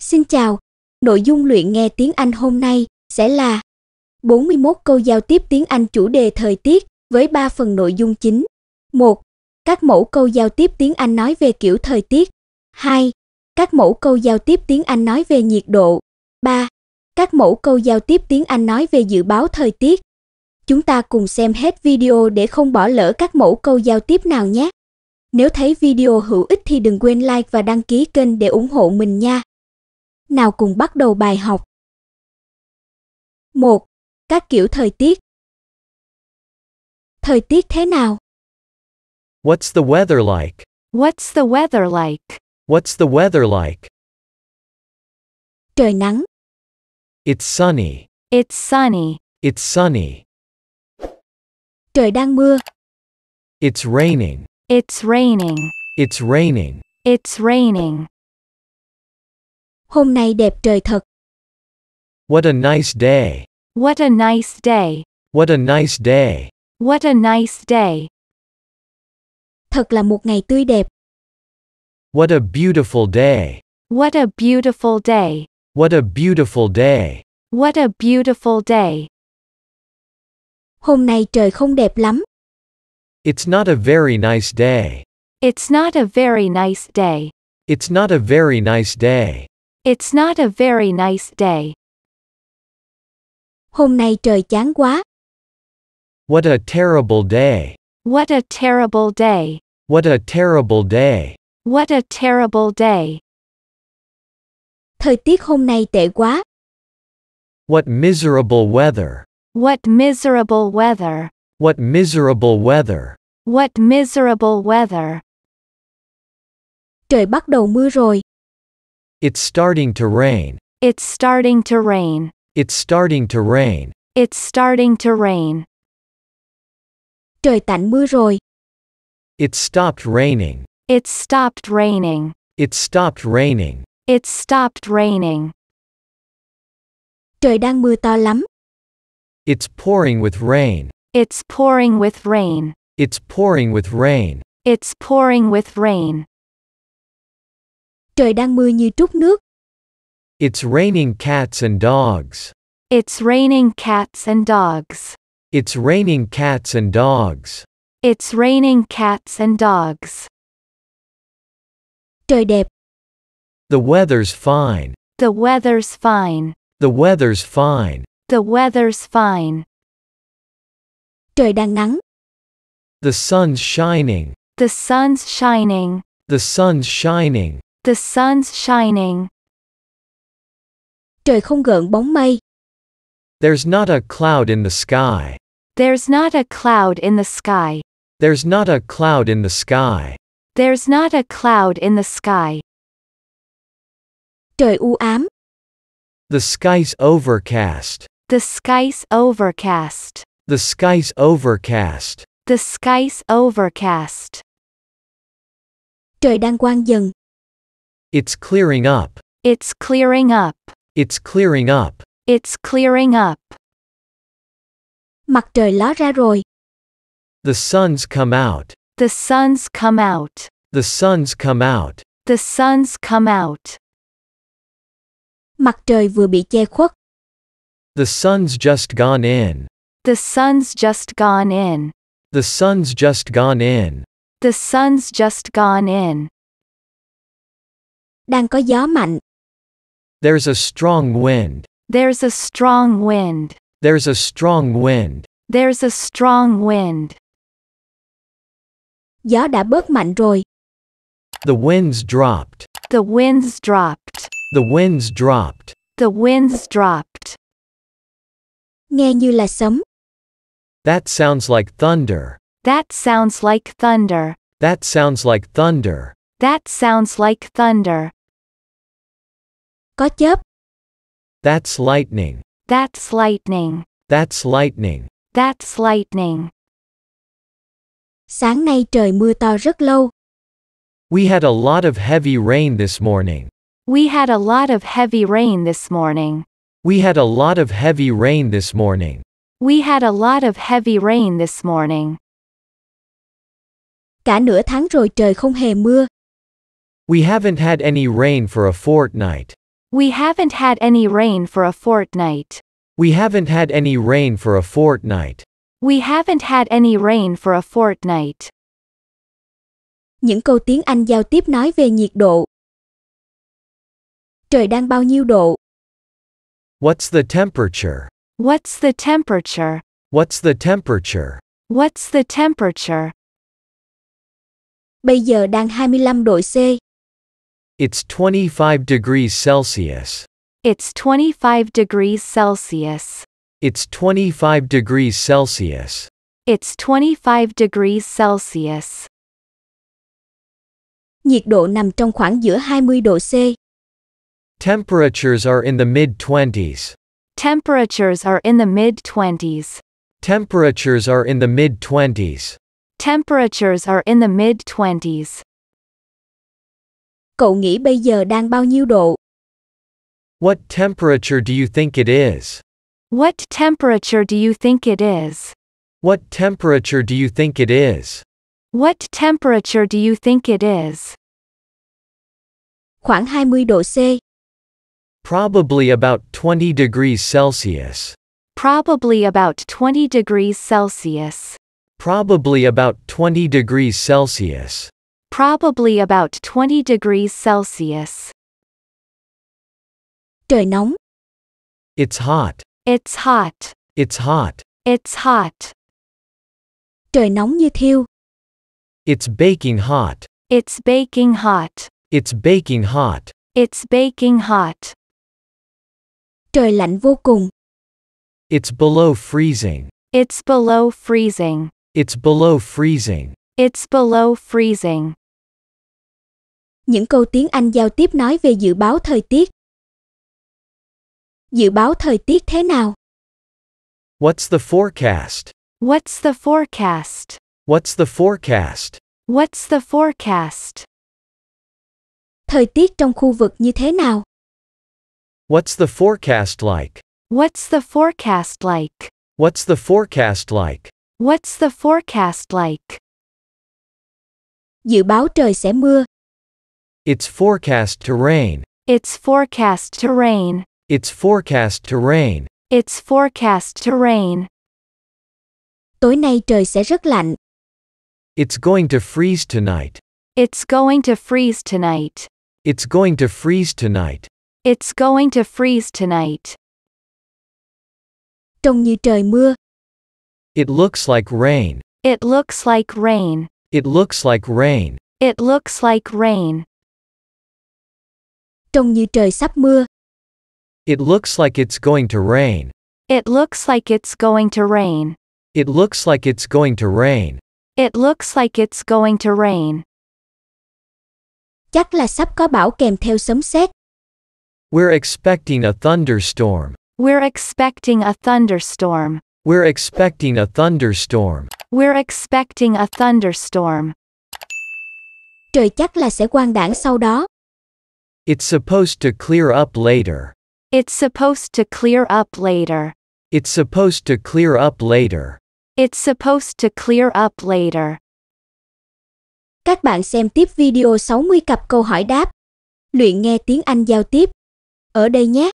Xin chào, nội dung luyện nghe tiếng Anh hôm nay sẽ là 41 câu giao tiếp tiếng Anh chủ đề thời tiết với 3 phần nội dung chính. 1. Các mẫu câu giao tiếp tiếng Anh nói về kiểu thời tiết. 2. Các mẫu câu giao tiếp tiếng Anh nói về nhiệt độ. 3. Các mẫu câu giao tiếp tiếng Anh nói về dự báo thời tiết. Chúng ta cùng xem hết video để không bỏ lỡ các mẫu câu giao tiếp nào nhé. Nếu thấy video hữu ích thì đừng quên like và đăng ký kênh để ủng hộ mình nha. Nào cùng bắt đầu bài học. 1. Các kiểu thời tiết. Thời tiết thế nào? What's the weather like? What's the weather like? What's the weather like? Trời nắng. It's sunny. It's sunny. It's sunny. Trời đang mưa. It's raining. It's raining. It's raining. It's raining. Hôm nay đẹp trời thật. What a nice day. What a nice day. What a nice day. What a nice day. Thật là một ngày tươi đẹp. What a beautiful day. What a beautiful day. What a beautiful day. What a beautiful day. Hôm nay trời không đẹp lắm. It's not a very nice day. It's not a very nice day. It's not a very nice day. It's not a very nice day. Hôm nay trời chán quá. What a terrible day. What a terrible day. What a terrible day. What a terrible day. Thời tiết hôm nay tệ quá. What miserable weather. What miserable weather. What miserable weather. What miserable weather. Trời bắt đầu mưa rồi. It's starting to rain. It's starting to rain. It's starting to rain. It's starting to rain. Trời tạnh mưa rồi. It stopped raining. It's stopped raining. It stopped raining. It's stopped raining. Trời đang mưa to lắm. It's pouring with rain. It's pouring with rain. It's pouring with rain. It's pouring with rain. Trời đang mưa như trút nước. It's raining cats and dogs. It's raining cats and dogs. It's raining cats and dogs. It's raining cats and dogs. Trời đẹp. The weather's fine. The weather's fine. The weather's fine. The weather's fine. Trời đang nắng. The sun's shining. The sun's shining. The sun's shining. The sun's shining. Trời không gợn bóng mây. There's not a cloud in the sky. There's not a cloud in the sky. There's not a cloud in the sky. There's not a cloud in the sky. Trời u ám. The sky's overcast. The sky's overcast. The sky's overcast. The sky's overcast. Trời đang quang dần. It's clearing up. It's clearing up. It's clearing up. It's clearing up. Mặt trời ló ra rồi. The sun's come out. The sun's come out. The sun's come out. The sun's come out. Mặt trời vừa bị che khuất. The sun's just gone in. The sun's just gone in. The sun's just gone in. The sun's just gone in. Đang có gió mạnh. There's a strong wind. There's a strong wind. There's a strong wind. There's a strong wind. Gió đã bớt mạnh rồi. The wind's dropped. The wind's dropped. The wind's dropped. The wind's dropped. Nghe như là sấm. That sounds like thunder. That sounds like thunder. That sounds like thunder. That sounds like thunder. Có chớp. That's lightning. That's lightning. That's lightning. That's lightning. Sáng nay trời mưa to rất lâu. We had a lot of heavy rain this morning. We had a lot of heavy rain this morning. We had a lot of heavy rain this morning. We had a lot of heavy rain this morning. Cả nửa tháng rồi trời không hề mưa. We haven't had any rain for a fortnight. We haven't had any rain for a fortnight. We haven't had any rain for a fortnight. We haven't had any rain for a fortnight. Những câu tiếng Anh giao tiếp nói về nhiệt độ. Trời đang bao nhiêu độ? What's the temperature? What's the temperature? What's the temperature? What's the temperature? Bây giờ đang 25 độ C. It's 25 degrees Celsius. It's 25 degrees Celsius. It's 25 degrees Celsius. It's 25 degrees Celsius. Nhiệt độ nằm trong khoảng giữa 20 độ C. Temperatures are in the mid-20s. Temperatures are in the mid-20s. Temperatures are in the mid-20s. Temperatures are in the mid-20s. Cậu nghĩ bây giờ đang bao nhiêu độ? What temperature do you think it is? What temperature do you think it is? What temperature do you think it is? What temperature do you think it is? Khoảng 20 độ C. Probably about 20 degrees Celsius. Probably about 20 degrees Celsius. Probably about 20 degrees Celsius. Probably about 20 degrees Celsius. Trời nóng. It's hot. It's hot. It's hot. It's hot. Trời nóng như thiêu. It's baking hot. It's baking hot. It's baking hot. It's baking hot. Trời lạnh vô cùng. It's below freezing. It's below freezing. It's below freezing. It's below freezing. Những câu tiếng Anh giao tiếp nói về dự báo thời tiết. Dự báo thời tiết thế nào? What's the forecast? What's the forecast? What's the forecast? What's the forecast? Thời tiết trong khu vực như thế nào? What's the forecast like? What's the forecast like? What's the forecast like? What's the forecast like? Dự báo trời sẽ mưa. It's forecast to rain. It's forecast to rain. It's forecast to rain. It's forecast to rain. Tối nay trời sẽ rất lạnh. It's going to freeze tonight. It's going to freeze tonight. It's going to freeze tonight. It's going to freeze tonight. Trông như trời mưa. It looks like rain. It looks like rain. It looks like rain. It looks like rain. Trông như trời sắp mưa. It looks like it's going to rain. It looks like it's going to rain. It looks like it's going to rain. It looks like it's going to rain. Chắc là sắp có bão kèm theo sấm sét. We're expecting a thunderstorm. We're expecting a thunderstorm. We're expecting a thunderstorm. We're expecting a thunderstorm. Trời chắc là sẽ quang đãng sau đó. It's supposed to clear up later. It's supposed to clear up later. It's supposed to clear up later. It's supposed to clear up later. Các bạn xem tiếp video 60 cặp câu hỏi đáp. Luyện nghe tiếng Anh giao tiếp ở đây nhé.